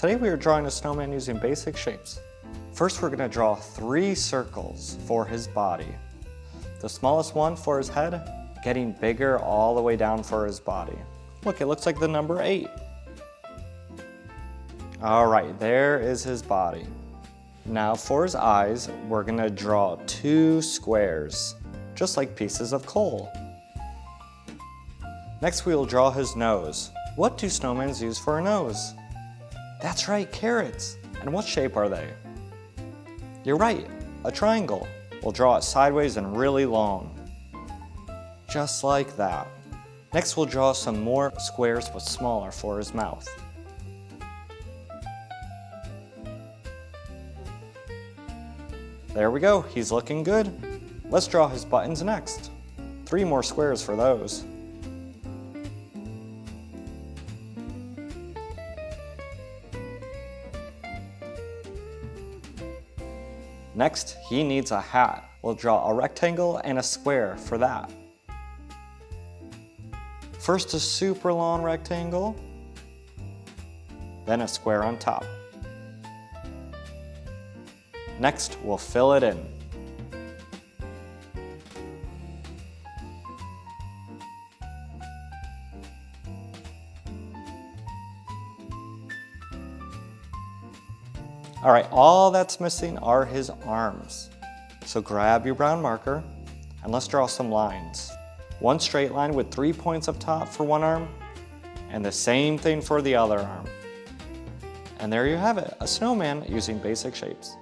Today we are drawing a snowman using basic shapes. First we're going to draw 3 circles for his body. The smallest one for his head, getting bigger all the way down for his body. Look, it looks like the number 8. Alright, there is his body. Now for his eyes, we're going to draw 2 squares, just like pieces of coal. Next we will draw his nose. What do snowmen use for a nose? That's right, carrots. And what shape are they? You're right, a triangle. We'll draw it sideways and really long. Just like that. Next we'll draw some more squares but smaller for his mouth. There we go, he's looking good. Let's draw his buttons next. 3 more squares for those. Next, he needs a hat. We'll draw a rectangle and a square for that. First a super long rectangle, then a square on top. Next, we'll fill it in. Alright, all that's missing are his arms. So grab your brown marker and let's draw some lines. One straight line with 3 points up top for one arm, and the same thing for the other arm. And there you have it, a snowman using basic shapes.